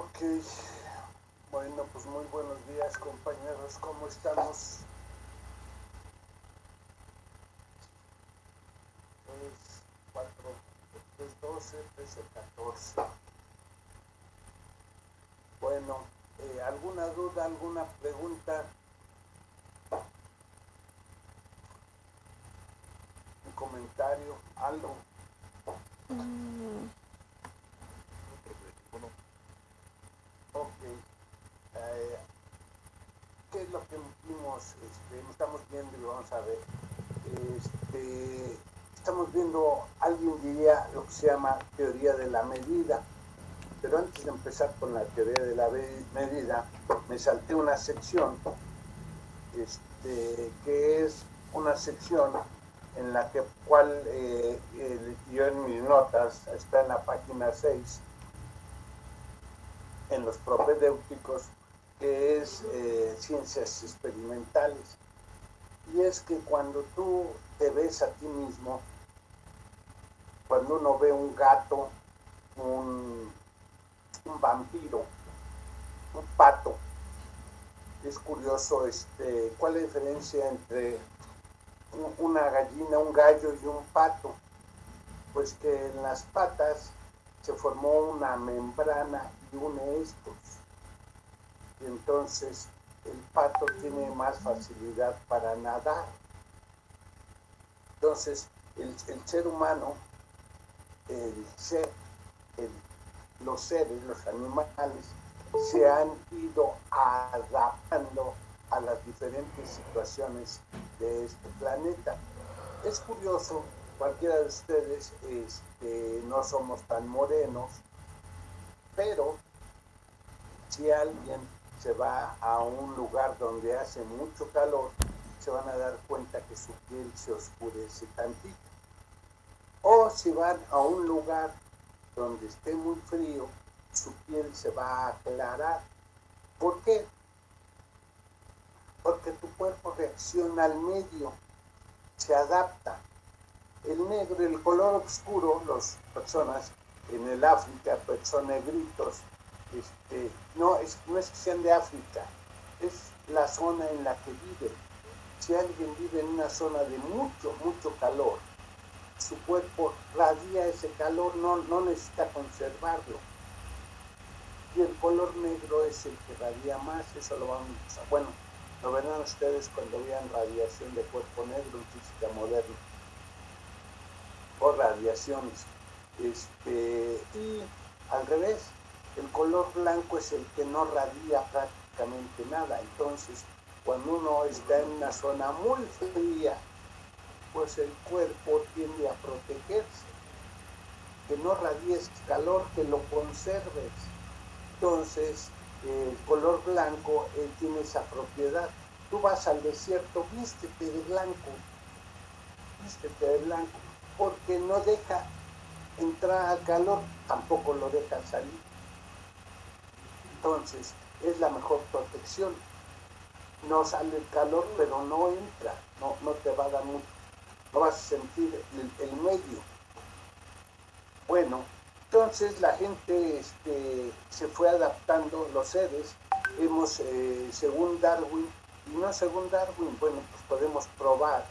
Ok, bueno, pues muy buenos días compañeros, ¿cómo estamos? Es 4, 3, 12, 13, 14. Bueno, ¿alguna duda, alguna pregunta, un comentario, algo? Mm, Ok, eh, ¿qué es lo que vimos? Estamos viendo y vamos a ver. Estamos viendo, alguien diría lo que se llama teoría de la medida. Pero antes de empezar con la teoría de la medida, me salté una sección, que es una sección en la que cual yo en mis notas, está en la página 6 en los propedéuticos, que es ciencias experimentales. Y es que cuando tú te ves a ti mismo, cuando uno ve un gato, un, un vampiro, un pato, es curioso, cuál es la diferencia entre una gallina, un gallo y un pato. Pues que en las patas se formó una membrana y une estos. Y entonces el pato tiene más facilidad para nadar. Entonces el ser humano, el ser, el, los seres, los animales, se han ido adaptando a las diferentes situaciones de este planeta. Es curioso, cualquiera de ustedes no somos tan morenos, pero si alguien se va a un lugar donde hace mucho calor, se van a dar cuenta que su piel se oscurece tantito. O si van a un lugar donde esté muy frío, su piel se va a aclarar. ¿Por qué? Porque tu cuerpo reacciona al medio, se adapta. El negro, el color oscuro, las personas en el África pues son negritos. No es que sean de África, es la zona en la que viven. Si alguien vive en una zona de mucho, mucho calor, su cuerpo radia ese calor, no necesita conservarlo. Y el color negro es el que radia más, eso lo vamos a... Bueno, lo verán ustedes cuando vean radiación de cuerpo negro en física moderna, o radiaciones. Y al revés, el color blanco es el que no radia prácticamente nada. Entonces, cuando uno está en una zona muy fría, pues el cuerpo tiende a protegerse, que no radies calor, que lo conserves. Entonces, el color blanco tiene esa propiedad. Tú vas al desierto, vístete de blanco, porque no deja entrar al calor, tampoco lo deja salir. Entonces, es la mejor protección. No sale el calor, pero no entra, no te va a dar mucho. No vas a sentir el medio. Bueno, entonces la gente se fue adaptando, los seres, según Darwin, y no según Darwin, bueno, pues podemos probar,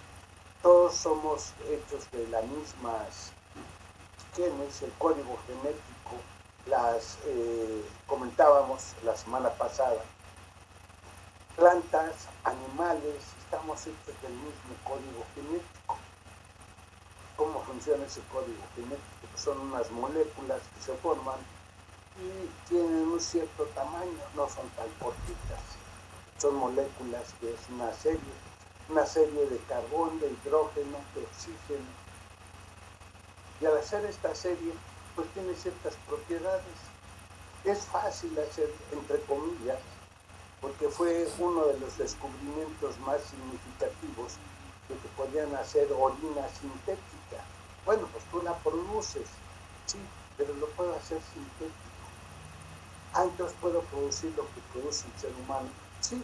todos somos hechos de las mismas genes, el código genético, comentábamos la semana pasada, plantas, animales, estamos hechos del mismo código genético. ¿Cómo funciona ese código genético? Son unas moléculas que se forman y tienen un cierto tamaño, no son tan cortitas. Son moléculas que es una serie de carbón, de hidrógeno, de oxígeno. Y al hacer esta serie, pues tiene ciertas propiedades. Es fácil hacer, entre comillas, porque fue uno de los descubrimientos más significativos de que podían hacer orina sintética. Bueno, pues tú la produces, sí, pero lo puedo hacer sintético. Ah, entonces puedo producir lo que produce el ser humano, sí.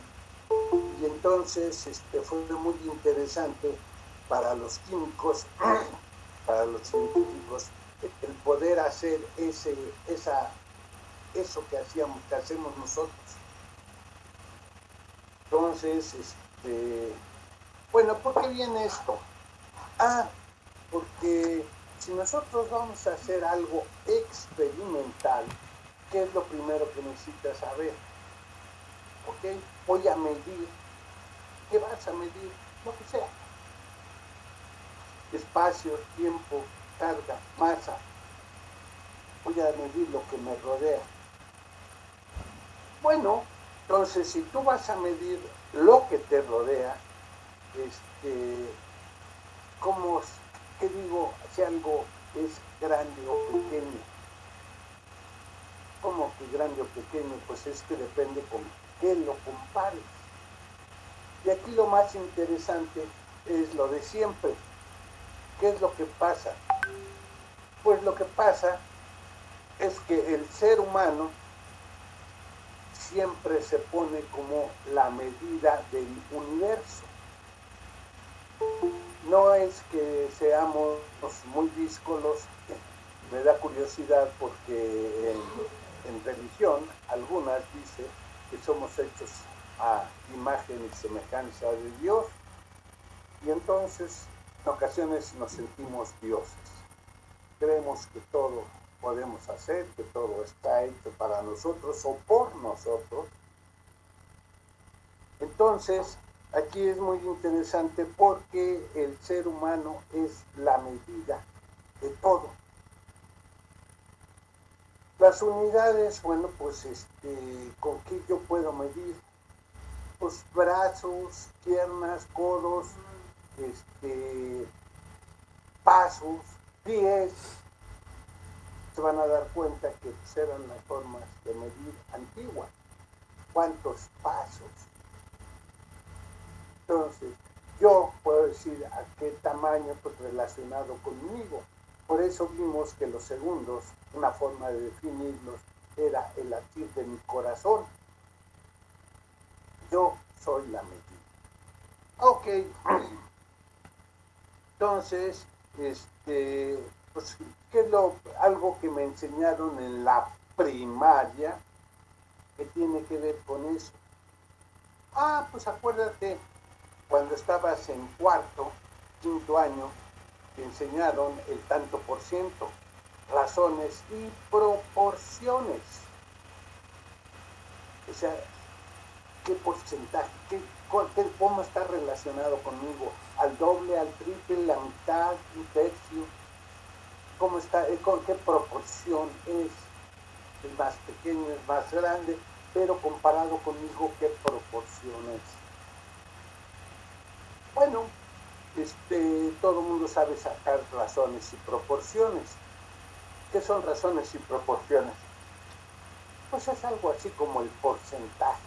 Y entonces fue muy interesante para los químicos, para los científicos, el poder hacer esa eso que hacemos nosotros. Entonces, bueno, ¿por qué viene esto? Porque si nosotros vamos a hacer algo experimental, ¿qué es lo primero que necesitas saber? ¿Ok? Voy a medir. ¿Qué vas a medir? Lo que sea. Espacio, tiempo, carga, masa. Voy a medir lo que me rodea. Bueno, entonces si tú vas a medir lo que te rodea, ¿cómo, qué digo, si algo es grande o pequeño? ¿Cómo que grande o pequeño? Pues es que depende con qué lo compares. Y aquí lo más interesante es lo de siempre. ¿Qué es lo que pasa? Pues lo que pasa es que el ser humano siempre se pone como la medida del universo. No es que seamos muy díscolos, me da curiosidad porque en religión algunas dicen que somos hechos a imagen y semejanza de Dios, y entonces en ocasiones nos sentimos dioses. Creemos que todo podemos hacer, que todo está hecho para nosotros o por nosotros. Entonces, aquí es muy interesante porque el ser humano es la medida de todo. Las unidades, bueno, pues ¿con qué yo puedo medir? Pues brazos, piernas, codos, pasos, pies. Se van a dar cuenta que pues, eran las formas de medir antiguas. ¿Cuántos pasos? Entonces, yo puedo decir a qué tamaño pues, relacionado conmigo. Por eso vimos que los segundos, una forma de definirlos, era el latir de mi corazón. Yo soy la medida. Ok. Entonces, pues, ¿qué es algo que me enseñaron en la primaria que tiene que ver con eso? Pues acuérdate, cuando estabas en cuarto, quinto año, te enseñaron el tanto por ciento, razones y proporciones. O sea, ¿qué porcentaje? ¿Cómo está relacionado conmigo? ¿Al doble, al triple, la mitad, un tercio? ¿Cómo está? ¿Con qué proporción es? ¿Es más pequeño, es más grande? Pero comparado conmigo, ¿qué proporción es? Bueno, todo el mundo sabe sacar razones y proporciones. ¿Qué son razones y proporciones? Pues es algo así como el porcentaje.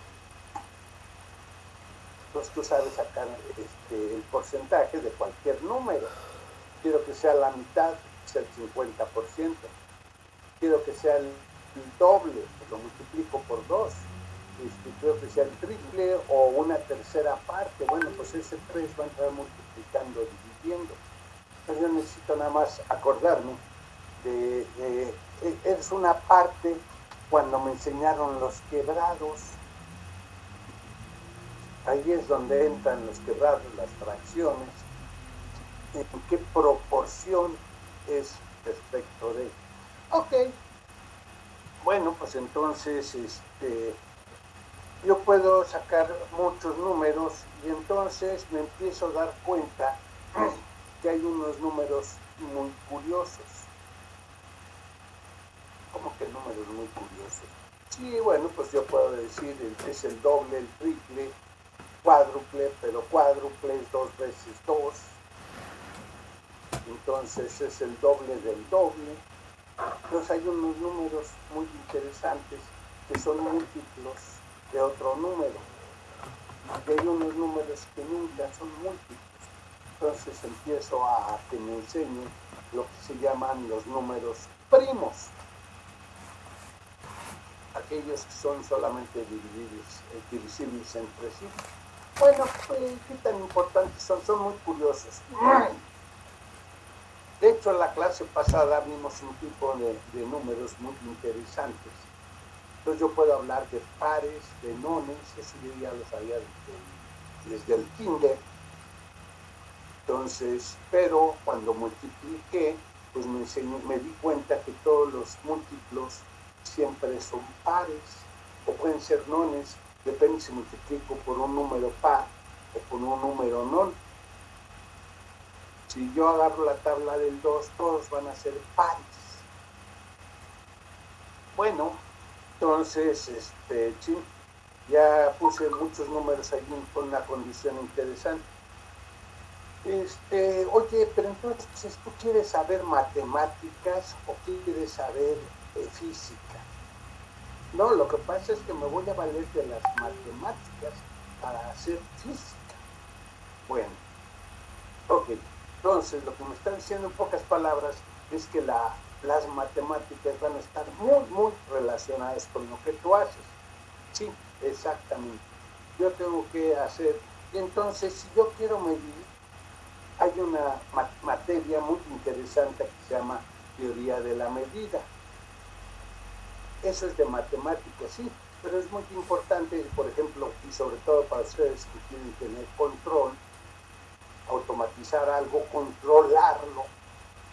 Entonces tú sabes sacar el porcentaje de cualquier número. Quiero que sea la mitad, sea el 50%. Quiero que sea el doble, lo multiplico por 2. Quiero que sea el triple o una tercera parte. Bueno, pues ese 3 va a entrar multiplicando, dividiendo. Pero yo necesito nada más acordarme es una parte cuando me enseñaron los quebrados. Ahí es donde entran los quebrados, las fracciones, en qué proporción es respecto de. Ok, bueno, pues entonces yo puedo sacar muchos números y entonces me empiezo a dar cuenta que hay unos números muy curiosos. ¿Cómo que números muy curiosos? Sí, bueno, pues yo puedo decir es el doble, el triple, cuádruple, pero cuádruple es 2 veces 2, entonces es el doble del doble. Entonces hay unos números muy interesantes que son múltiplos de otro número, y hay unos números que nunca son múltiplos. Entonces empiezo a que me enseñen lo que se llaman los números primos, aquellos que son solamente divisibles entre sí. Bueno, ¿qué tan importantes son? Son muy curiosos. De hecho, en la clase pasada vimos un tipo de números muy interesantes. Entonces yo puedo hablar de pares, de nones, eso yo ya lo sabía desde el kinder. Entonces, pero cuando multipliqué, pues me di cuenta que todos los múltiplos siempre son pares, o pueden ser nones, depende si multiplico por un número par o por un número non. Si yo agarro la tabla del 2, todos van a ser pares. Bueno, entonces, sí, ya puse muchos números allí con una condición interesante. Oye, pero entonces, ¿tú quieres saber matemáticas o quieres saber física? No, lo que pasa es que me voy a valer de las matemáticas para hacer física. Bueno, ok. Entonces, lo que me está diciendo en pocas palabras es que las matemáticas van a estar muy, muy relacionadas con lo que tú haces. Sí, exactamente. Yo tengo que hacer, y entonces, si yo quiero medir, hay una materia muy interesante que se llama teoría de la medida. Eso es de matemáticas, sí, pero es muy importante, por ejemplo, y sobre todo para ustedes que quieren tener control, automatizar algo, controlarlo,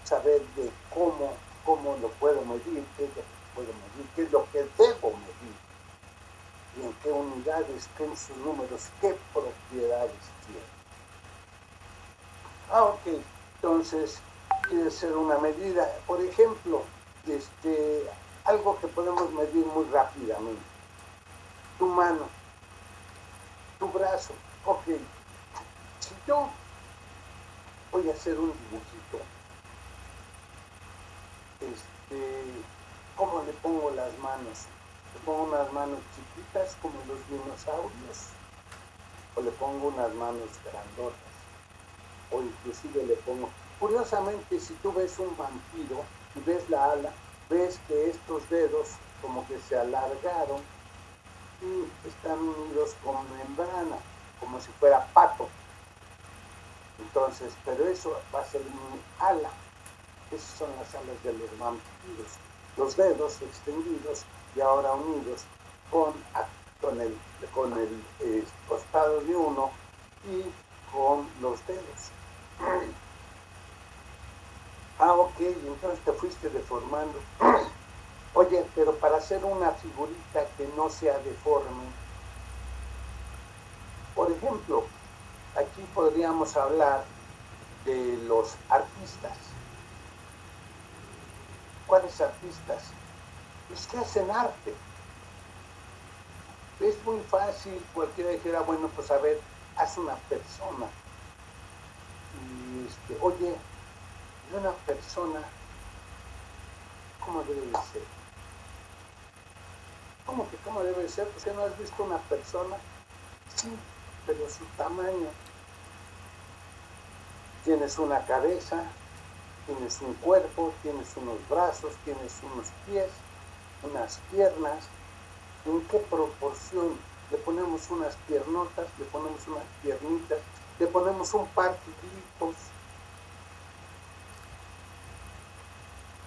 saber de cómo lo puedo medir, qué es lo que puedo medir, qué es lo que debo medir, y en qué unidades, qué en sus números, qué propiedades tiene. Ok, entonces quiere ser una medida, por ejemplo, algo que podemos medir muy rápidamente, tu mano, tu brazo. Ok, si yo voy a hacer un dibujito, ¿cómo le pongo las manos? ¿Le pongo unas manos chiquitas como los dinosaurios? ¿O le pongo unas manos grandotas? O inclusive le pongo... Curiosamente, si tú ves un vampiro y ves la ala, ves que estos dedos como que se alargaron y están unidos con membrana, como si fuera pato. Entonces, pero eso va a ser mi ala. Esas son las alas de los vampiros. Los dedos extendidos y ahora unidos con el costado de uno y con los dedos. Ok, entonces te fuiste deformando. Oye, pero para hacer una figurita que no sea deforme, por ejemplo, aquí podríamos hablar de los artistas. ¿Cuáles artistas? Los que hacen arte. Es muy fácil, cualquiera dijera, bueno, pues a ver, haz una persona. Y oye, ¿y una persona cómo debe de ser? ¿Cómo que cómo debe de ser? ¿Por qué no has visto una persona? Sí, pero su tamaño. Tienes una cabeza, tienes un cuerpo, tienes unos brazos, tienes unos pies, unas piernas. ¿En qué proporción? Le ponemos unas piernotas, le ponemos unas piernitas, le ponemos un par de glifos.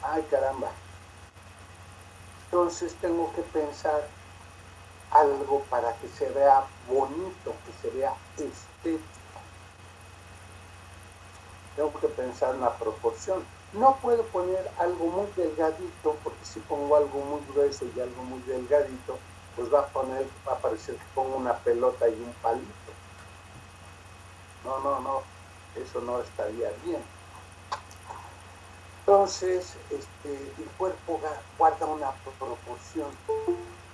Ay, caramba. Entonces tengo que pensar algo para que se vea bonito, que se vea estético. Tengo que pensar en la proporción. No puedo poner algo muy delgadito, porque si pongo algo muy grueso y algo muy delgadito, pues va a parecer que pongo una pelota y un palito. No, eso no estaría bien. Entonces, el cuerpo guarda una proporción.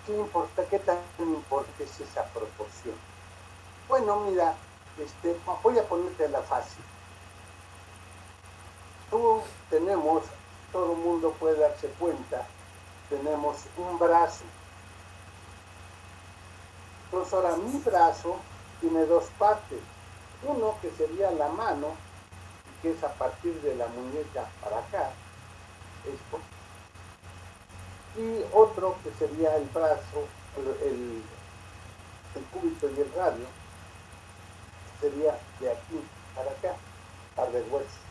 ¿Qué tan importante es esa proporción? Bueno, mira, voy a ponerte la fácil. Todo el mundo puede darse cuenta, tenemos un brazo. Entonces ahora mi brazo tiene dos partes. Uno que sería la mano, que es a partir de la muñeca para acá, esto. Y otro que sería el brazo, el cúbito y el radio, sería de aquí para acá, par de huesos.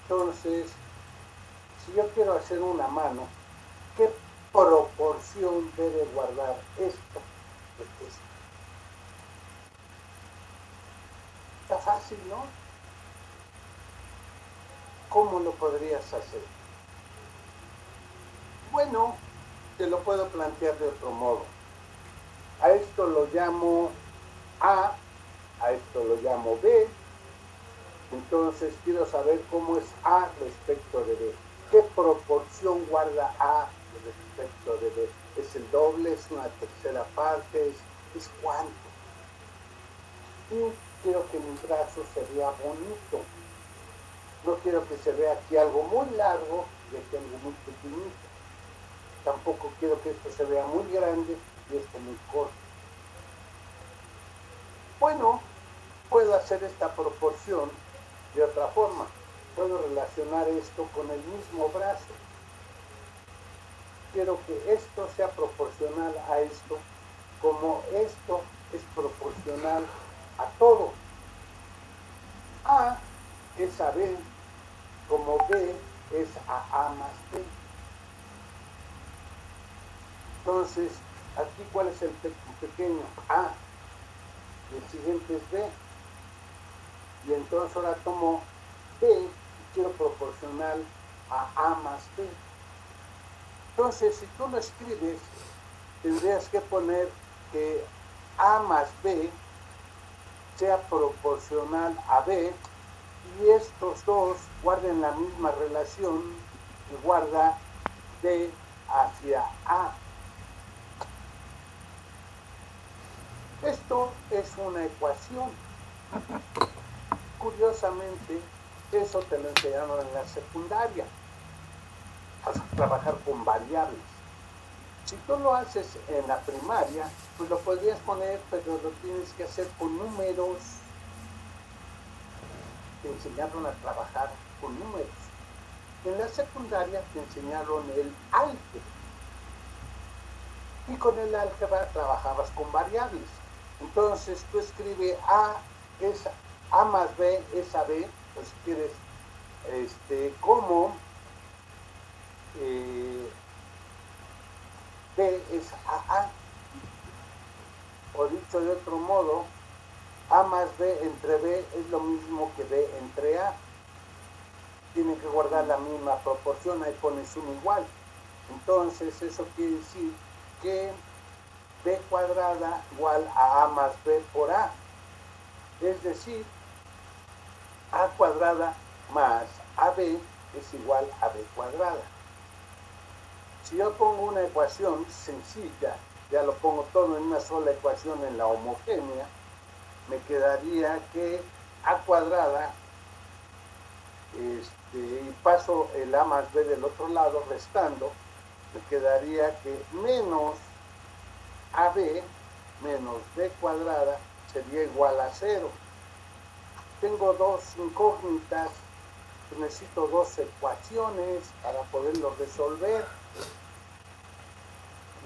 Entonces, si yo quiero hacer una mano, ¿qué proporción proporción debe guardar esto de esto. Está fácil, ¿no? ¿Cómo lo podrías hacer? Bueno, te lo puedo plantear de otro modo. A esto lo llamo A esto lo llamo B. Entonces quiero saber cómo es A respecto de B. ¿Qué proporción guarda A respecto de B? ¿Es el doble? ¿Es una tercera parte? ¿Es cuánto? Y quiero que mi brazo se vea bonito. No quiero que se vea aquí algo muy largo y aquí algo muy pequeñito. Tampoco quiero que esto se vea muy grande y esto muy corto. Bueno, puedo hacer esta proporción de otra forma. Puedo relacionar esto con el mismo brazo. Quiero que esto sea proporcional a esto, como esto es proporcional a todo. A es a B, como B es a A más B. Entonces, aquí, ¿cuál es el pequeño? A. Y el siguiente es B. Y entonces ahora tomo B y quiero proporcional a A más B. Entonces, si tú lo escribes, tendrías que poner que A más B sea proporcional a B y estos dos guarden la misma relación que guarda B hacia A. Esto es una ecuación. Curiosamente, eso te lo enseñaron en la secundaria. Vas a trabajar con variables. Si tú lo haces en la primaria, pues lo podrías poner, pero lo tienes que hacer con números. Te enseñaron a trabajar con números. En la secundaria te enseñaron el álgebra. Y con el álgebra trabajabas con variables. Entonces tú escribes A más B es a B, pues quieres como B es a A. O dicho de otro modo, A más B entre B es lo mismo que B entre A. Tienen que guardar la misma proporción, ahí pones un igual. Entonces eso quiere decir que B cuadrada igual a A más B por A. Es decir, A cuadrada más AB es igual a B cuadrada. Si yo pongo una ecuación sencilla, ya lo pongo todo en una sola ecuación en la homogénea, me quedaría que A cuadrada, y paso el A más B del otro lado restando, me quedaría que menos AB menos B cuadrada sería igual a 0. Tengo dos incógnitas, necesito dos ecuaciones para poderlo resolver.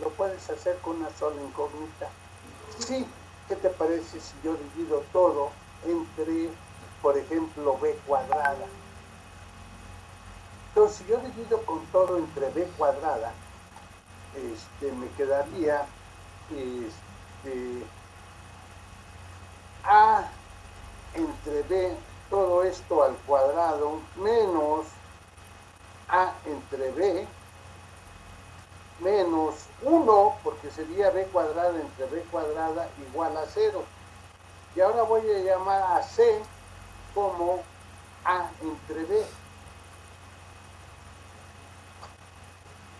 ¿Lo puedes hacer con una sola incógnita? Sí. ¿Qué te parece si yo divido todo entre, por ejemplo, B cuadrada? Entonces, si yo divido con todo entre B cuadrada, me quedaría A entre B, todo esto al cuadrado, menos A entre B, menos 1, porque sería B cuadrada entre B cuadrada igual a 0. Y ahora voy a llamar a C como A entre B.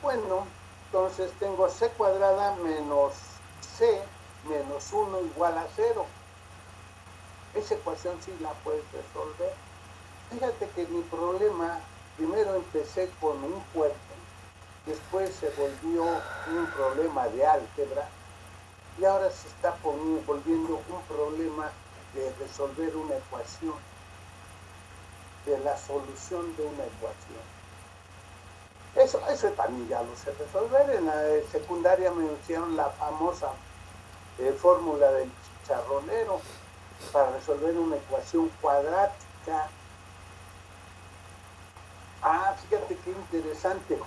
Bueno, entonces tengo C cuadrada menos C menos 1 igual a 0. Esa ecuación sí la puedes resolver. Fíjate que mi problema, primero empecé con un cuerpo, después se volvió un problema de álgebra y ahora se está volviendo un problema de resolver una ecuación, de la solución de una ecuación. Eso también ya lo sé resolver. En la secundaria me hicieron la famosa fórmula del chicharronero para resolver una ecuación cuadrática. Fíjate qué interesante.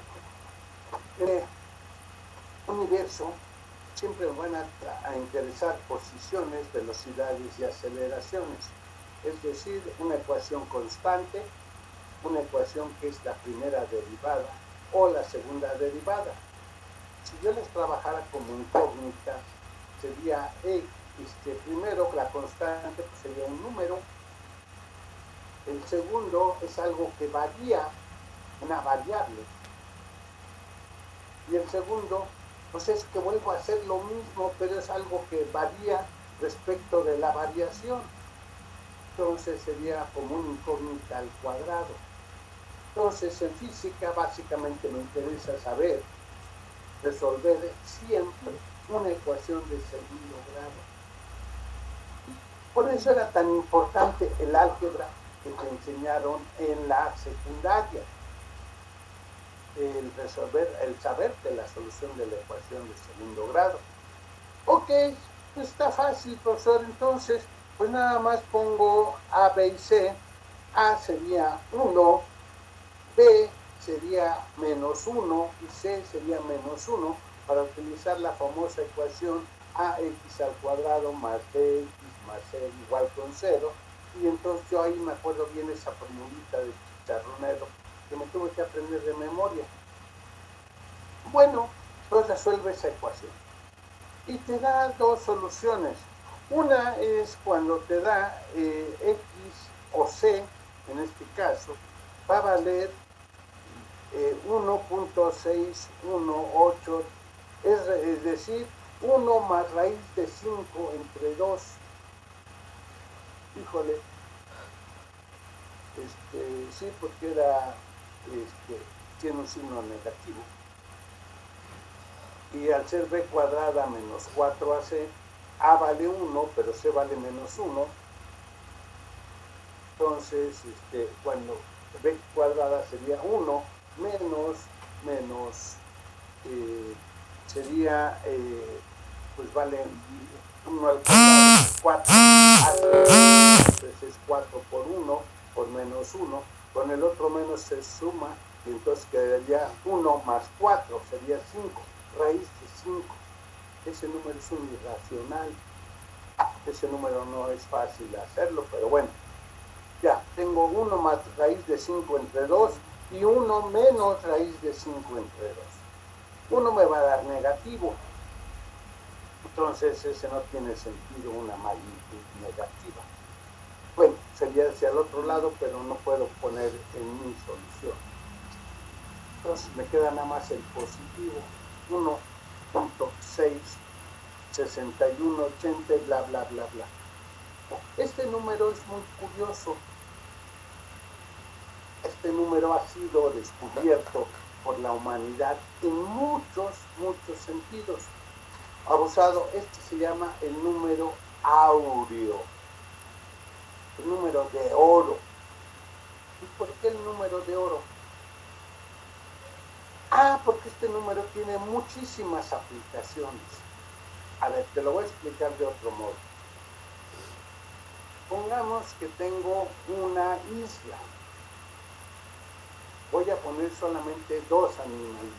Un universo siempre van a interesar posiciones, velocidades y aceleraciones. Es decir, una ecuación constante, una ecuación que es la primera derivada o la segunda derivada. Si yo les trabajara como incógnita, sería primero la constante pues sería un número. El segundo es algo que varía, una variable. Y el segundo, pues es que vuelvo a hacer lo mismo, pero es algo que varía respecto de la variación. Entonces sería como una incógnita al cuadrado. Entonces en física básicamente me interesa saber, resolver siempre una ecuación de segundo grado. Por eso era tan importante el álgebra que te enseñaron en la secundaria. El saber de la solución de la ecuación de segundo grado. Ok, pues está fácil, profesor. Entonces, pues nada más pongo A, B y C. A sería 1, B sería menos 1 y C sería menos 1 para utilizar la famosa ecuación AX al cuadrado más BX más C igual con 0. Y entonces yo ahí me acuerdo bien esa formulita de chicharronero que me tuve que aprender de memoria. Bueno, pues resuelve esa ecuación. Y te da dos soluciones. Una es cuando te da X o C, en este caso, va a valer 1.618, es decir, 1 más raíz de 5 entre 2. Híjole, sí, porque tiene un signo negativo. Y al ser b cuadrada menos 4ac, a vale 1, pero c vale menos 1. Entonces, cuando b cuadrada sería 1, menos sería, pues vale 1 al cuadrado, 4, entonces es 4 por 1, por menos 1, con el otro menos se suma, y entonces quedaría 1 más 4, sería 5, raíz de 5. Ese número es un irracional, ese número no es fácil hacerlo, pero bueno, ya, tengo 1 más raíz de 5 entre 2 y 1 menos raíz de 5 entre 2. 1 me va a dar negativo, entonces ese no tiene sentido, una magnitud negativa. Bueno, sería hacia el otro lado, pero no puedo poner en mi solución. Entonces me queda nada más el positivo, 1.66180 y bla, bla, bla, bla. Este número es muy curioso. Este número ha sido descubierto por la humanidad en muchos sentidos. Abusado, este se llama el número áureo, el número de oro. ¿Y por qué el número de oro? Porque este número tiene muchísimas aplicaciones. A ver, te lo voy a explicar de otro modo. Pongamos que tengo una isla. Voy a poner solamente dos animales.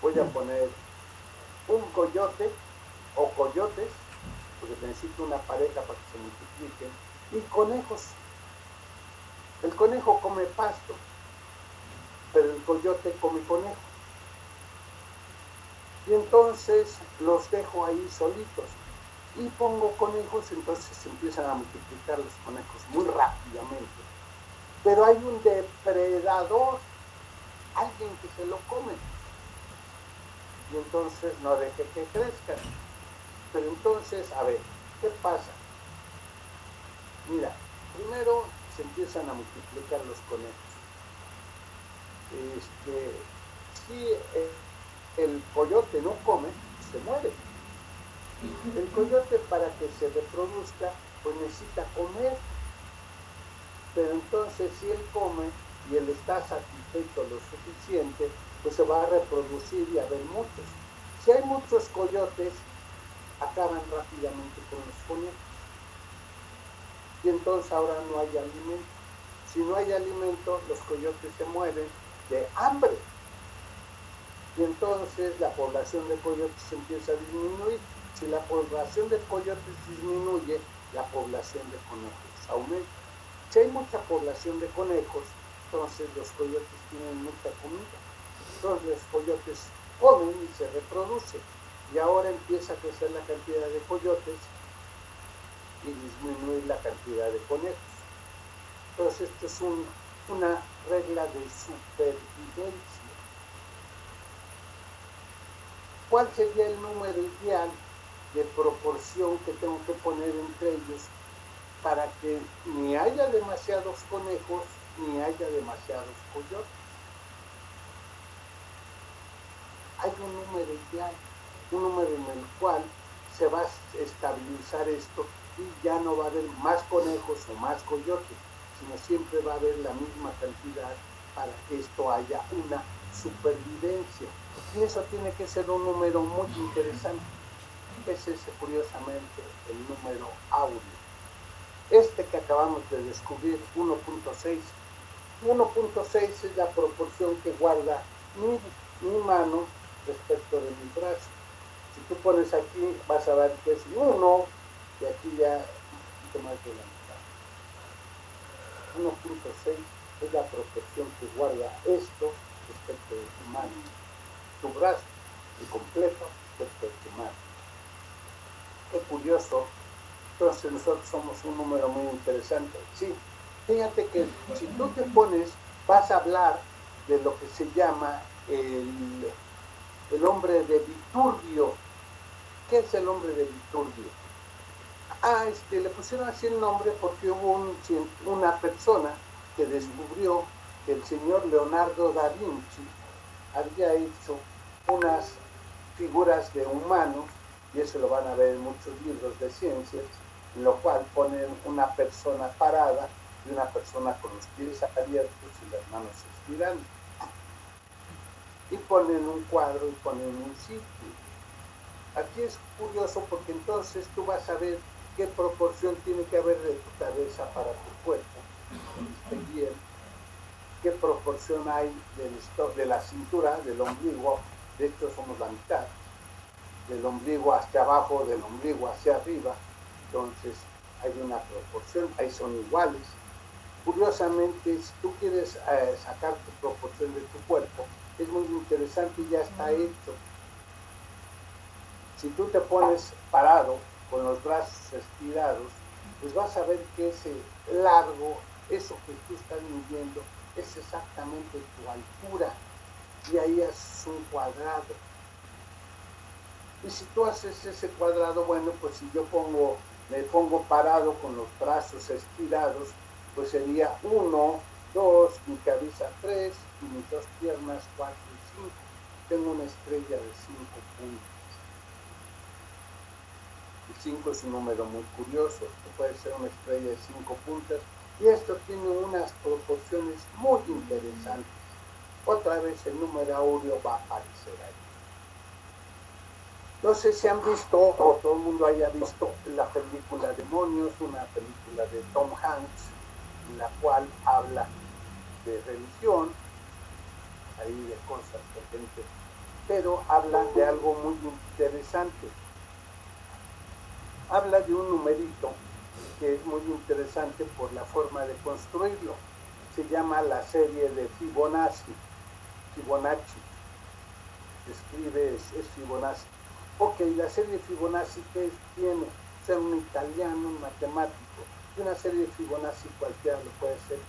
Voy a poner un coyote o coyotes, porque necesito una pareja para que se multipliquen, y conejos. El conejo come pasto, pero el coyote come conejo. Y entonces los dejo ahí solitos. Y pongo conejos, entonces se empiezan a multiplicar los conejos muy rápidamente. Pero hay un depredador, alguien que se lo come. Y entonces no deje que crezcan. Pero entonces, a ver, ¿qué pasa? Mira, primero se empiezan a multiplicar los conejos. Si el coyote no come, se muere. El coyote, para que se reproduzca, pues necesita comer. Pero entonces si él come y él está satisfecho lo suficiente, pues se va a reproducir y a haber muchos. Si hay muchos coyotes, acaban rápidamente con los conejos. Y entonces ahora no hay alimento. Si no hay alimento, los coyotes se mueren de hambre. y entonces la población de coyotes empieza a disminuir. Si la población de coyotes disminuye, la población de conejos aumenta. Si hay mucha población de conejos, entonces los coyotes tienen mucha comida. Entonces los coyotes comen y se reproducen. Y ahora empieza a crecer la cantidad de coyotes y disminuir la cantidad de conejos. Entonces esto es una regla de supervivencia. ¿Cuál sería el número ideal de proporción que tengo que poner entre ellos para que ni haya demasiados conejos ni haya demasiados coyotes? Hay un número ideal, un número en el cual se va a estabilizar esto y ya no va a haber más conejos o más coyotes, sino siempre va a haber la misma cantidad para que esto haya una supervivencia. Y eso tiene que ser un número muy interesante. Es ese, curiosamente, el número áureo. Este que acabamos de descubrir, 1.6. 1.6 es la proporción que guarda mi mano respecto de mi brazo. Si tú pones aquí, vas a ver que es 1 y aquí ya un poquito más de la mitad. 1.6 es la proporción que guarda esto respecto de tu mano. Tu brazo, el completo respecto de tu mano. Qué curioso. Entonces nosotros somos un número muy interesante. Sí, fíjate que si tú te pones, vas a hablar de lo que se llama el hombre de Viturbio. ¿Qué es el hombre de Viturbio? Le pusieron así el nombre porque hubo una persona que descubrió que el señor Leonardo da Vinci había hecho unas figuras de humanos, y eso lo van a ver en muchos libros de ciencias, en lo cual ponen una persona parada y una persona con los pies abiertos y las manos estirando. Y ponen un cuadro y ponen un círculo. Aquí es curioso porque entonces tú vas a ver qué proporción tiene que haber de tu cabeza para tu cuerpo, que esté bien, qué proporción hay de la cintura, del ombligo, de hecho somos la mitad, del ombligo hacia abajo, del ombligo hacia arriba, entonces hay una proporción, ahí son iguales. Curiosamente, si tú quieres sacar tu proporción de tu cuerpo, es muy interesante y ya está hecho. Si tú te pones parado con los brazos estirados, pues vas a ver que ese largo, eso que tú estás midiendo, es exactamente tu altura. Y ahí es un cuadrado. Y si tú haces ese cuadrado, bueno, pues si yo me pongo parado con los brazos estirados, pues sería 1, 2, mi cabeza 3 y mis dos piernas 4 y 5. Tengo una estrella de 5 puntos. El 5 es un número muy curioso, puede ser una estrella de 5 puntas, y esto tiene unas proporciones muy interesantes. Otra vez el número áureo va a aparecer ahí. No sé si han visto, o todo el mundo haya visto, la película Demonios, una película de Tom Hanks, en la cual habla de religión, ahí de cosas de gente, pero habla de algo muy interesante. Habla de un numerito que es muy interesante por la forma de construirlo. Se llama la serie de Fibonacci. Se escribe, es Fibonacci. Ok, la serie de Fibonacci, ¿qué tiene? Ser un italiano, un matemático, y una serie de Fibonacci cualquiera lo puede ser.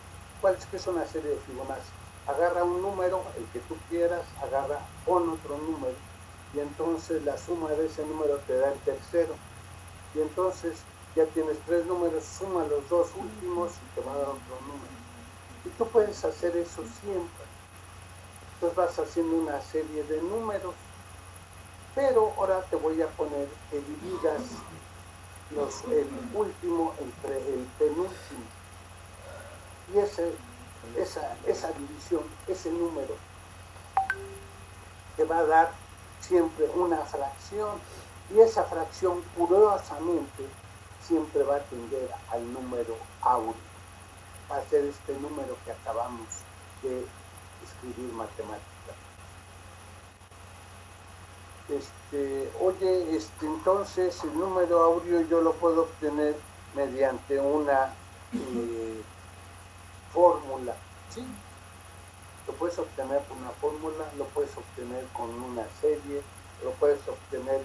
¿Cuál es que es una serie de Fibonacci? Agarra un número, el que tú quieras, pon otro número, y entonces la suma de ese número te da el tercero. Y entonces ya tienes 3 números, suma los 2 últimos y te va a dar otro número. Y tú puedes hacer eso siempre. Entonces vas haciendo una serie de números. Pero ahora te voy a poner que dividas el último entre el penúltimo. Y esa división, ese número, te va a dar siempre una fracción. Y esa fracción, curiosamente, siempre va a tender al número áureo. Va a ser este número que acabamos de escribir matemáticamente. Oye, entonces el número áureo yo lo puedo obtener mediante una fórmula, ¿sí? Lo puedes obtener con una fórmula, lo puedes obtener con una serie, lo puedes obtener,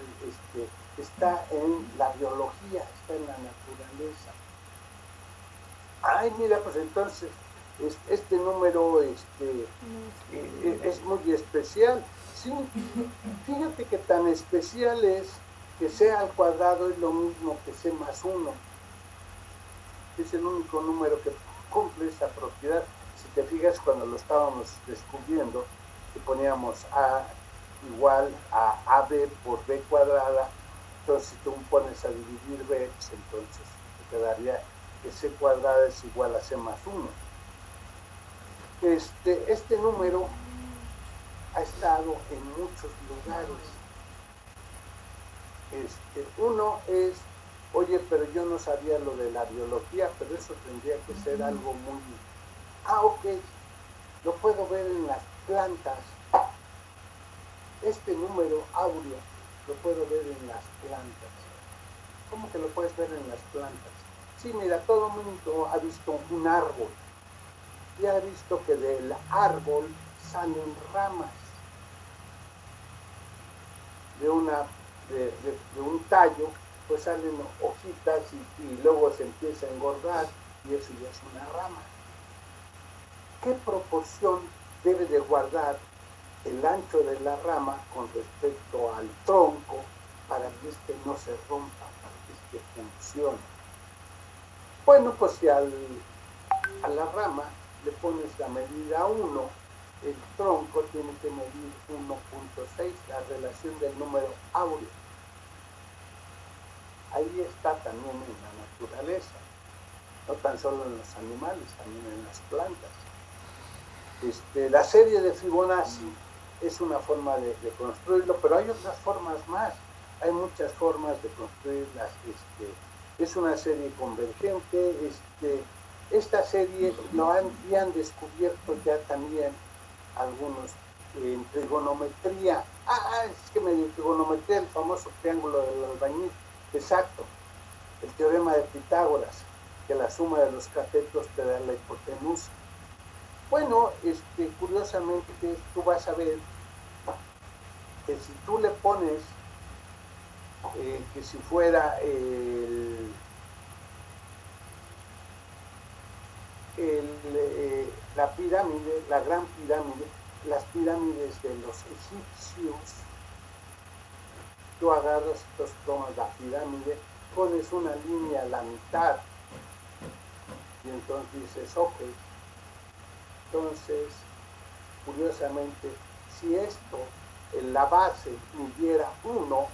está en la biología, está en la naturaleza. Ay, mira, pues entonces, este número es muy especial. Sí, fíjate que tan especial es que c al cuadrado es lo mismo que c más 1. Es el único número que cumple esa propiedad. Si te fijas, cuando lo estábamos descubriendo, que poníamos a igual a ab por b cuadrada, entonces si tú pones a dividir b, pues entonces te quedaría que c cuadrada es igual a c más 1. Este número ha estado en muchos lugares. Uno es, oye, pero yo no sabía lo de la biología, pero eso tendría que ser algo muy... ok, lo puedo ver en las plantas. Este número áureo lo puedo ver en las plantas. ¿Cómo que lo puedes ver en las plantas? Sí, mira, todo el mundo ha visto un árbol y ha visto que del árbol salen ramas de un tallo, pues salen hojitas y luego se empieza a engordar y eso ya es una rama. ¿Qué proporción debe de guardar el ancho de la rama con respecto al tronco para que no se rompa, para que funcione? Bueno, pues si a la rama le pones la medida 1, el tronco tiene que medir 1.6, la relación del número áureo. Ahí está también en la naturaleza, no tan solo en los animales, también en las plantas. La serie de Fibonacci es una forma de construirlo, pero hay otras formas más. Hay muchas formas de construirlas. Es una serie convergente. Esta serie lo han descubierto ya también algunos en trigonometría. Es que medio trigonometría, el famoso triángulo del albañil. Exacto, el teorema de Pitágoras, que la suma de los catetos te da la hipotenusa. Bueno, curiosamente tú vas a ver que si tú le pones que si fuera la pirámide, la gran pirámide, las pirámides de los egipcios, tú agarras, entonces tomas la pirámide, pones una línea a la mitad y entonces dices, ok, entonces, curiosamente, si esto, en la base, midiera 1,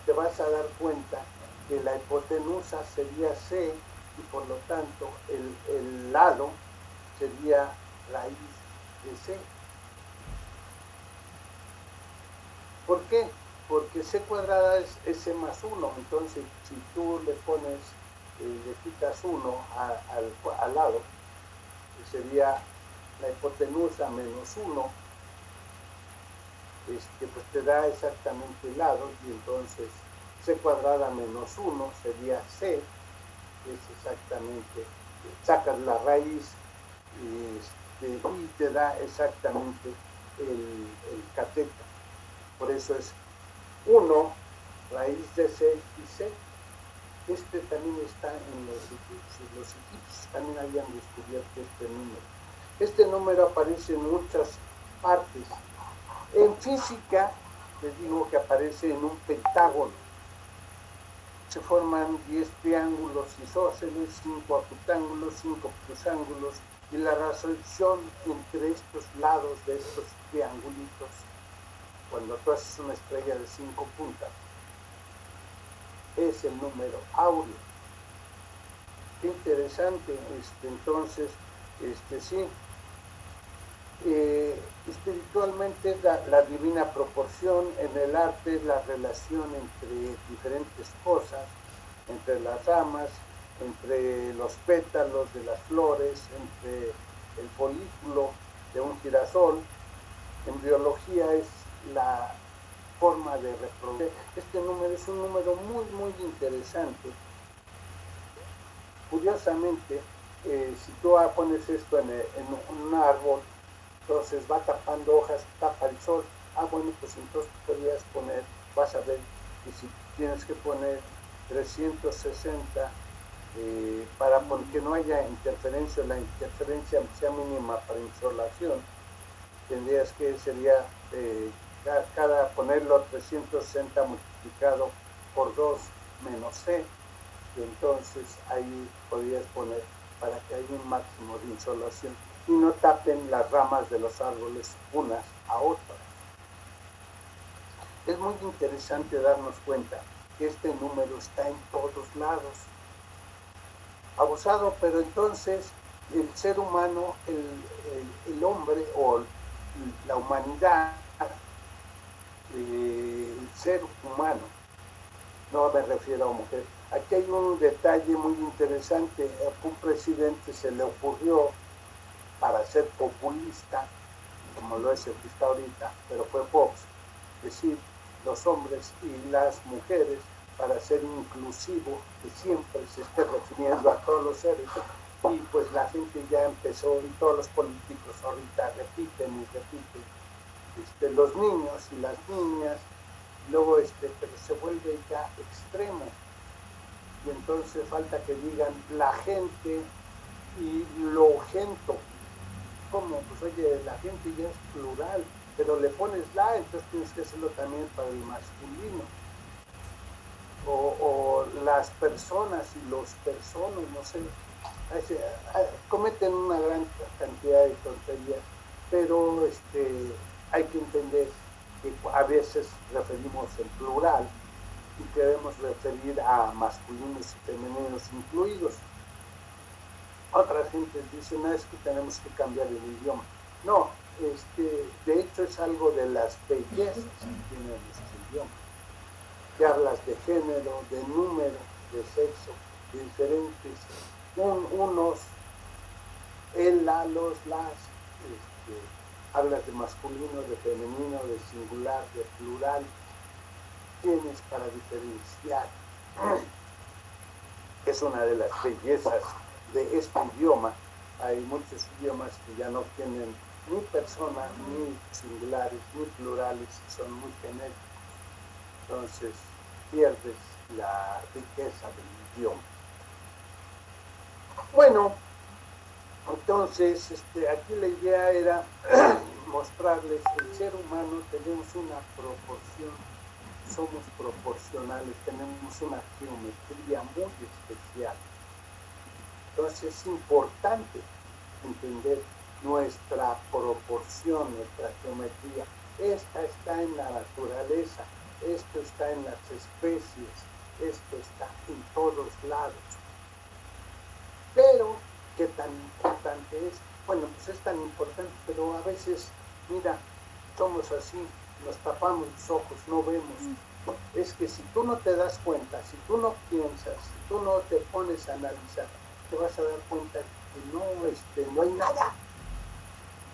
te vas a dar cuenta que la hipotenusa sería C y por lo tanto el lado sería raíz de C. ¿Por qué? Porque C cuadrada es C más 1, entonces si tú le pones, le quitas 1 al lado, sería la hipotenusa menos 1, pues te da exactamente el lado, y entonces C cuadrada menos 1 sería C, es exactamente, sacas la raíz y te da exactamente el cateto. Por eso es 1 raíz de C y C. También está en los egipcios. Los egipcios también habían descubierto este número. Este número aparece en muchas partes. En física, les digo que aparece en un pentágono. Se forman 10 triángulos isósceles, 5 acutángulos, 5 prosángulos, y la resolución entre estos lados de estos triangulitos, cuando tú haces una estrella de 5 puntas, es el número áureo. Qué interesante. Entonces, sí, espiritualmente es la divina proporción, en el arte es la relación entre diferentes cosas, entre las ramas, entre los pétalos de las flores, entre el folículo de un girasol. En biología es forma de reproducir. Este número es un número muy, muy interesante. Curiosamente, si tú pones esto en un árbol, entonces va tapando hojas, tapa el sol. Bueno, pues entonces podrías poner, vas a ver que si tienes que poner 360 para que no haya interferencia, la interferencia sea mínima para insolación, tendrías que sería cada ponerlo 360 multiplicado por 2 menos c, y entonces ahí podrías poner para que haya un máximo de insolación y no tapen las ramas de los árboles unas a otras. Es muy interesante darnos cuenta que este número está en todos lados. Abusado, pero entonces el ser humano, el hombre o la humanidad, el ser humano, no me refiero a mujer. Aquí hay un detalle muy interesante. A un presidente se le ocurrió, para ser populista, como lo es el que está ahorita, pero fue Fox, decir los hombres y las mujeres para ser inclusivo, que siempre se esté refiriendo a todos los seres. Y pues la gente ya empezó, y todos los políticos ahorita repiten y repiten, los niños y las niñas, luego pero se vuelve ya extremo. Y entonces falta que digan la gente y lo gento. ¿Cómo? Pues oye, la gente ya es plural, pero le pones la, entonces tienes que hacerlo también para el masculino. O las personas y los personas, no sé, cometen una gran cantidad de tonterías, pero hay que entender que a veces referimos en plural y queremos referir a masculinos y femeninos incluidos. Otras gentes dicen, no, es que tenemos que cambiar el idioma. No, de hecho es algo de las bellezas que tiene nuestro idioma. Que hablas de género, de número, de sexo, de diferentes, unos, el, la, los, las, hablas de masculino, de femenino, de singular, de plural, tienes para diferenciar. Es una de las bellezas de este idioma. Hay muchos idiomas que ya no tienen ni persona, ni singulares, ni plurales, son muy genéricos. Entonces pierdes la riqueza del idioma. Bueno, entonces aquí la idea era mostrarles el ser humano, tenemos una proporción, somos proporcionales, tenemos una geometría muy especial. Entonces es importante entender nuestra proporción, nuestra geometría. Esta está en la naturaleza, esto está en las especies, esto está en todos lados. Pero, ¿qué tan importante es? Bueno, pues es tan importante, pero a veces, mira, somos así, nos tapamos los ojos, no vemos. Es que si tú no te das cuenta, si tú no piensas, si tú no te pones a analizar, te vas a dar cuenta que no hay nada,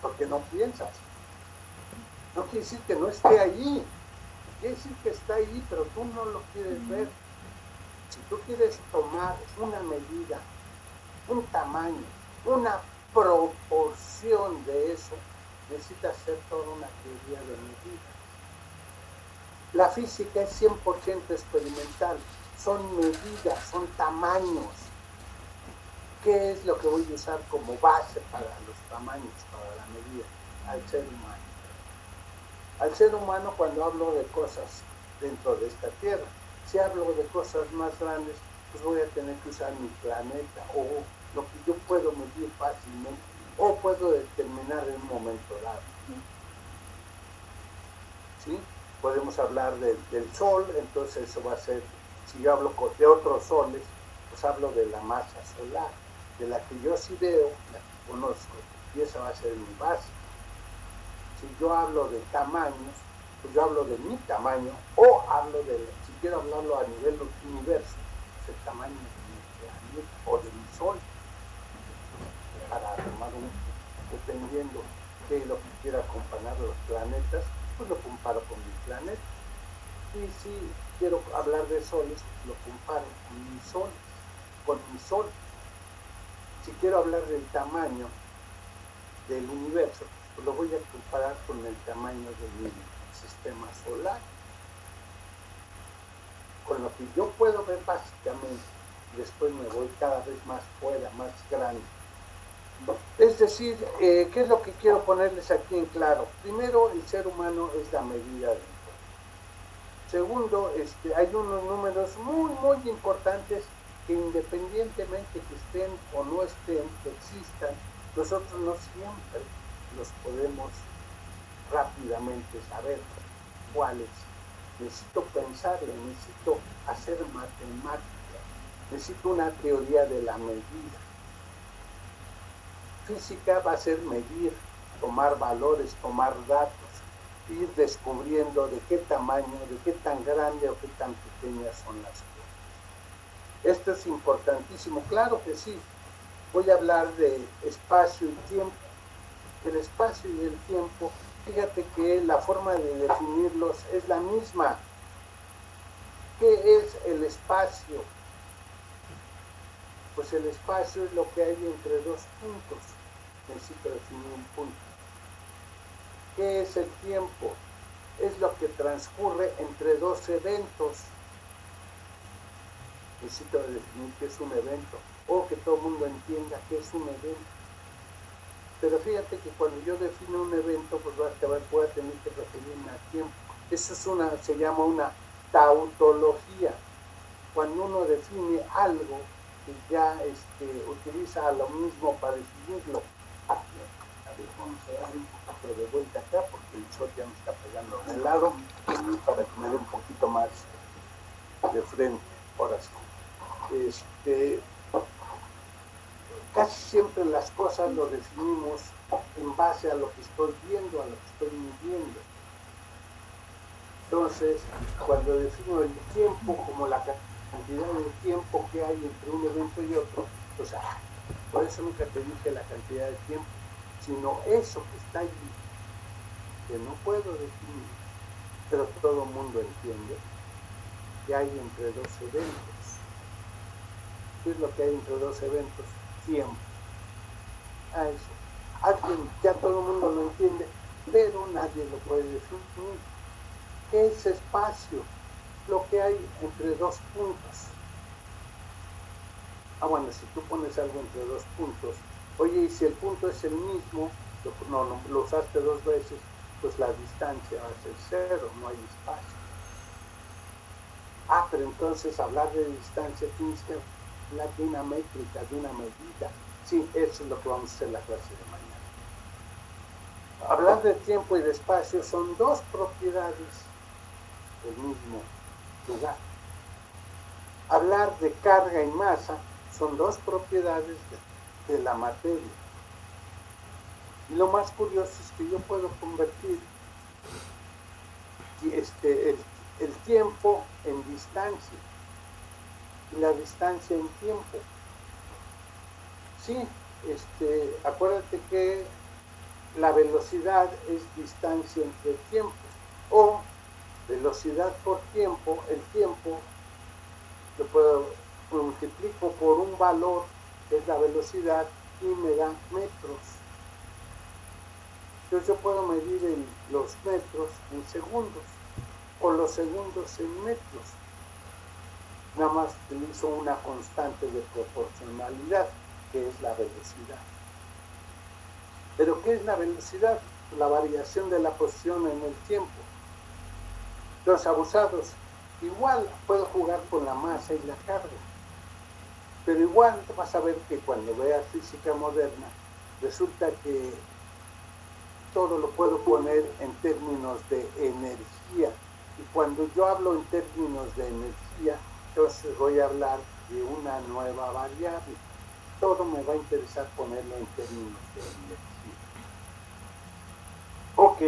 porque no piensas. No quiere decir que no esté ahí, quiere decir que está ahí, pero tú no lo quieres ver. Si tú quieres tomar una medida, un tamaño, una proporción de eso, necesitas hacer toda una teoría de medida. La física es 100% experimental, son medidas, son tamaños. ¿Qué es lo que voy a usar como base para los tamaños, para la medida? Al ser humano. Al ser humano cuando hablo de cosas dentro de esta Tierra. Si hablo de cosas más grandes, pues voy a tener que usar mi planeta o lo que yo puedo medir fácilmente o puedo determinar en un momento dado. ¿Sí? Podemos hablar del Sol, entonces eso va a ser, si yo hablo de otros soles, pues hablo de la masa solar, de la que yo sí veo, la que conozco, y esa va a ser mi base. Si yo hablo de tamaños, pues yo hablo de mi tamaño, o hablo si quiero hablarlo a nivel del universo, pues el tamaño de mi planeta o de mi Sol, para tomar dependiendo de lo que quiera comparar los planetas, pues lo comparo con mi planeta. Y si quiero hablar de soles, lo comparo con mi sol. Si quiero hablar del tamaño del universo, pues lo voy a comparar con el tamaño de mi sistema solar. Con lo que yo puedo ver básicamente, después me voy cada vez más fuera, más grande. Es decir, ¿qué es lo que quiero ponerles aquí en claro? Primero, el ser humano es la medida del todo. Segundo, hay unos números muy, muy importantes que independientemente que estén o no estén, que existan, nosotros no siempre los podemos rápidamente saber cuáles. Necesito pensarle, necesito hacer matemática, necesito una teoría de la medida. Física va a ser medir, tomar valores, tomar datos, ir descubriendo de qué tamaño, de qué tan grande o qué tan pequeñas son las cosas. Esto es importantísimo, claro que sí. Voy a hablar de espacio y tiempo. El espacio y el tiempo, fíjate que la forma de definirlos es la misma. ¿Qué es el espacio? Pues el espacio es lo que hay entre dos puntos. Necesito definir un punto. ¿Qué es el tiempo? Es lo que transcurre entre dos eventos. Necesito definir qué es un evento, o que todo el mundo entienda qué es un evento. Pero fíjate que cuando yo defino un evento, pues voy a tener que referirme a tiempo. Eso se llama una tautología. Cuando uno define algo, que ya utiliza lo mismo para definirlo. A ver, vamos a dar un poquito de vuelta acá, porque el sol ya me está pegando de lado, y para que me dé un poquito más de frente. Ahora sí. Casi siempre las cosas lo definimos en base a lo que estoy viendo, a lo que estoy midiendo. Entonces, cuando defino el tiempo como la cantidad de tiempo que hay entre un evento y otro, pues por eso nunca te dije la cantidad de tiempo, sino eso que está allí, que no puedo definir, pero todo el mundo entiende que hay entre dos eventos. ¿Qué es lo que hay entre dos eventos? Tiempo. Eso. Ya todo el mundo lo entiende, pero nadie lo puede definir. ¿Qué es espacio? Lo que hay entre dos puntos. Bueno, si tú pones algo entre dos puntos, oye, y si el punto es el mismo, lo usaste dos veces, pues la distancia va a ser cero, no hay espacio. Pero entonces hablar de distancia tienes que hablar de una métrica, de una medida. Sí, eso es lo que vamos a hacer en la clase de mañana. Hablar de tiempo y de espacio son dos propiedades del mismo lugar. Hablar de carga y masa son dos propiedades de la materia. Y lo más curioso es que yo puedo convertir el tiempo en distancia y la distancia en tiempo. Sí, acuérdate que la velocidad es distancia entre tiempo, o velocidad por tiempo. El tiempo lo multiplico por un valor, que es la velocidad, y me da metros. Entonces yo puedo medir los metros en segundos, o los segundos en metros. Nada más utilizo una constante de proporcionalidad, que es la velocidad. ¿Pero qué es la velocidad? La variación de la posición en el tiempo. Los abusados, igual puedo jugar con la masa y la carga, pero igual vas a ver que cuando veas física moderna, resulta que todo lo puedo poner en términos de energía, y cuando yo hablo en términos de energía, entonces voy a hablar de una nueva variable. Todo me va a interesar ponerlo en términos de energía. Ok,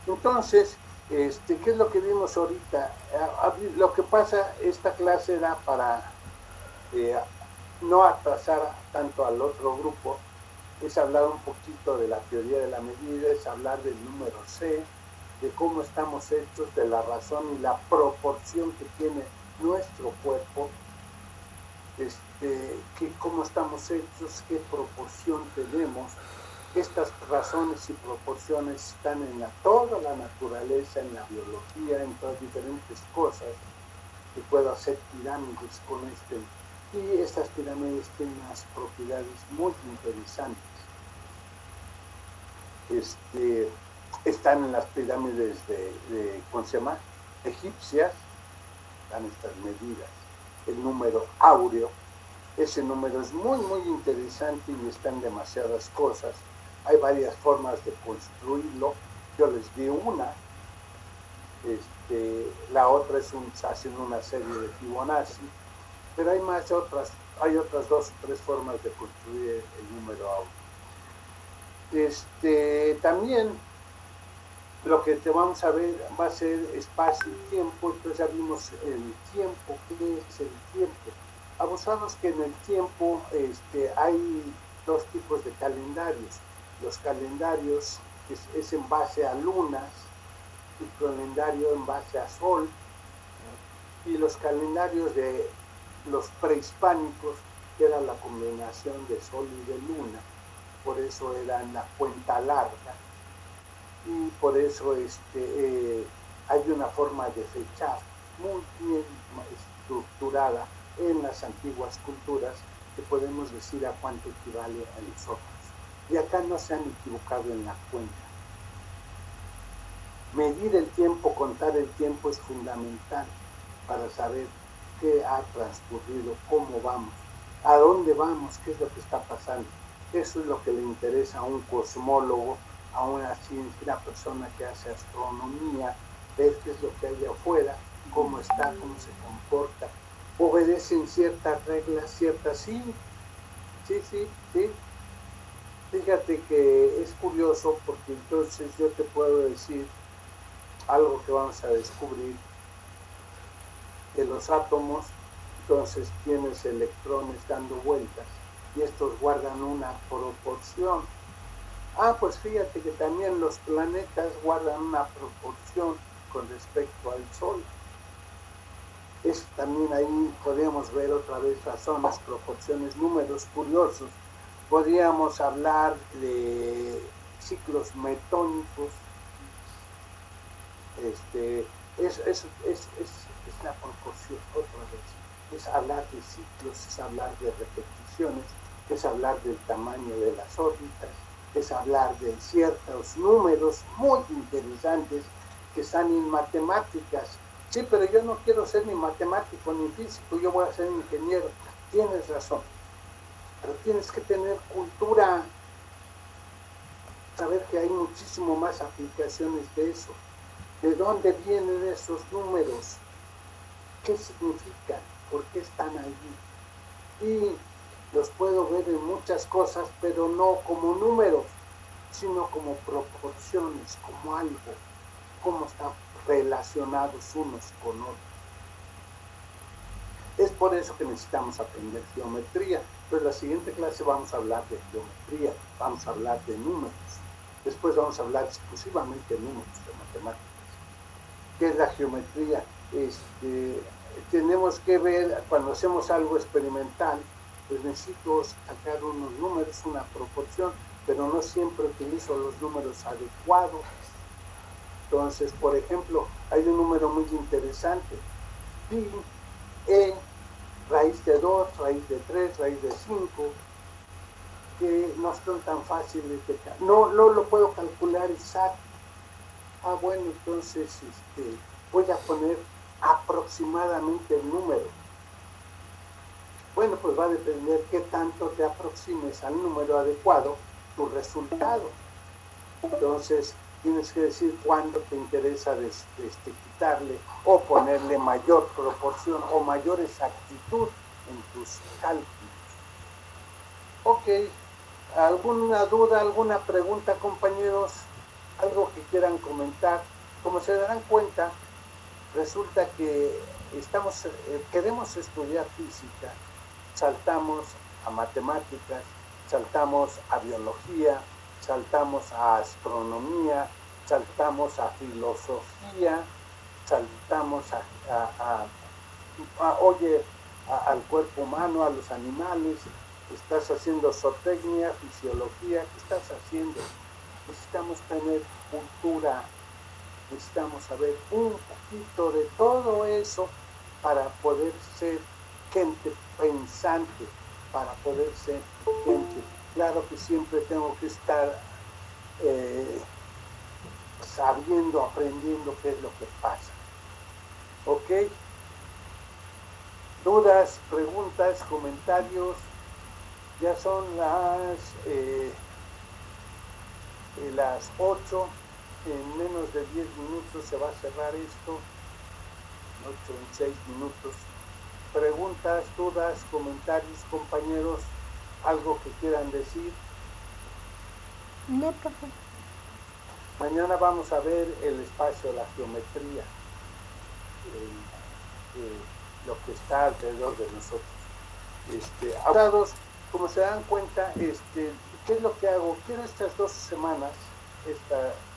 entonces, ¿qué es lo que vimos ahorita? Lo que pasa, esta clase era para no atrasar tanto al otro grupo, es hablar un poquito de la teoría de la medida, es hablar del número C, de cómo estamos hechos, de la razón y la proporción que tiene nuestro cuerpo, cómo estamos hechos, qué proporción tenemos. Estas razones y proporciones están en toda la naturaleza, en la biología, en todas diferentes cosas, que puedo hacer pirámides con y estas pirámides tienen unas propiedades muy interesantes. Están en las pirámides ¿cómo se llama? Egipcias, están estas medidas, el número áureo, ese número es muy muy interesante y están demasiadas cosas. Hay varias formas de construirlo, yo les di una, la otra es haciendo una serie de Fibonacci, pero hay otras 2 o 3 formas de construir el número áureo. También lo que te vamos a ver va a ser espacio y tiempo. Entonces ya vimos el tiempo. ¿Qué es el tiempo? Abusamos que en el tiempo hay 2 tipos de calendarios. Los calendarios es en base a lunas, y calendario en base a sol, y los calendarios de los prehispánicos, que era la combinación de sol y de luna, por eso era la cuenta larga, y por eso hay una forma de fechar muy bien estructurada en las antiguas culturas, que podemos decir a cuánto equivale a nosotros. Y acá no se han equivocado en la cuenta. Medir el tiempo, contar el tiempo es fundamental para saber qué ha transcurrido, cómo vamos, a dónde vamos, qué es lo que está pasando. Eso es lo que le interesa a un cosmólogo, a una persona que hace astronomía, ver qué es lo que hay afuera, cómo está, cómo se comporta. Obedecen ciertas reglas, sí. Fíjate que es curioso, porque entonces yo te puedo decir algo que vamos a descubrir, que los átomos, entonces tienes electrones dando vueltas y estos guardan una proporción. Pues fíjate que también los planetas guardan una proporción con respecto al Sol. También ahí podemos ver otra vez razones, proporciones, números curiosos. Podríamos hablar de ciclos metónicos. Es la proporción otra vez. Es hablar de ciclos, es hablar de repeticiones, es hablar del tamaño de las órbitas, es hablar de ciertos números muy interesantes que están en matemáticas. Sí, pero yo no quiero ser ni matemático ni físico, yo voy a ser ingeniero. Tienes razón, pero tienes que tener cultura, saber que hay muchísimo más aplicaciones de eso. ¿De dónde vienen esos números? ¿Qué significan? ¿Por qué están allí? Y los puedo ver en muchas cosas, pero no como números, sino como proporciones, como algo, cómo están relacionados unos con otros. Es por eso que necesitamos aprender geometría. Entonces, la siguiente clase vamos a hablar de geometría, vamos a hablar de números. Después vamos a hablar exclusivamente de números, de matemáticas. ¿Qué es la geometría? Tenemos que ver, cuando hacemos algo experimental, pues necesito sacar unos números, una proporción, pero no siempre utilizo los números adecuados. Entonces, por ejemplo, hay un número muy interesante, pi, raíz de 2, raíz de 3, raíz de 5, que no son tan fáciles de calcular. No lo puedo calcular exacto. Bueno, entonces voy a poner aproximadamente el número. Bueno, pues va a depender qué tanto te aproximes al número adecuado, tu resultado. Entonces, tienes que decir cuándo te interesa quitarle o ponerle mayor proporción o mayor exactitud en tus cálculos. Ok, ¿alguna duda, alguna pregunta, compañeros? ¿Algo que quieran comentar? Como se darán cuenta, resulta que queremos estudiar física, saltamos a matemáticas, saltamos a biología, saltamos a astronomía, saltamos a filosofía, saltamos al cuerpo humano, a los animales, estás haciendo zootecnia, fisiología, ¿qué estás haciendo? Necesitamos tener cultura, necesitamos saber un poquito de todo eso para poder ser gente pensante, para poder ser gente. Claro que siempre tengo que estar sabiendo, aprendiendo qué es lo que pasa. ¿Ok? Dudas, preguntas, comentarios. Ya son las 8. En menos de 10 minutos se va a cerrar esto. 8 en 6 minutos. Preguntas, dudas, comentarios, compañeros. ¿Algo que quieran decir? No, profe. Mañana vamos a ver el espacio, la geometría, lo que está alrededor de nosotros. Abogados, como se dan cuenta, ¿qué es lo que hago? Quiero estas 2 semanas,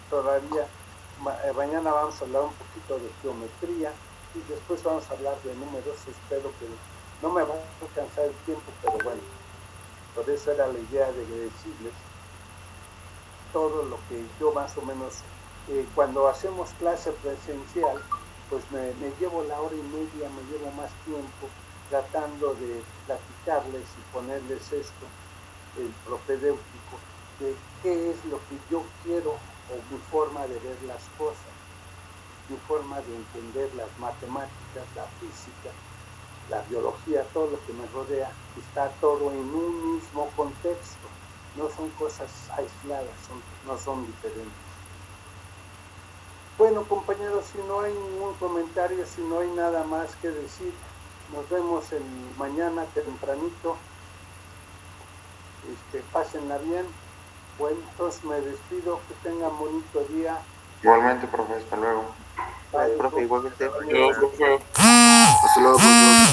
todavía, mañana vamos a hablar un poquito de geometría y después vamos a hablar de números. Espero que no me va a alcanzar el tiempo, pero bueno, por eso era la idea de decirles todo lo que yo más o menos, cuando hacemos clase presencial, pues me llevo la hora y media, me llevo más tiempo tratando de platicarles y ponerles esto, el propedéutico, de qué es lo que yo quiero o mi forma de ver las cosas, mi forma de entender las matemáticas, la física, la biología, todo lo que me rodea, está todo en un mismo contexto. No son cosas aisladas, no son diferentes. Bueno, compañeros, si no hay ningún comentario, si no hay nada más que decir, nos vemos mañana tempranito. Pásenla bien. Bueno, entonces me despido, que tengan bonito día. Igualmente, profe, hasta luego. Bye, profe, igualmente. Adiós. Hasta luego, profe.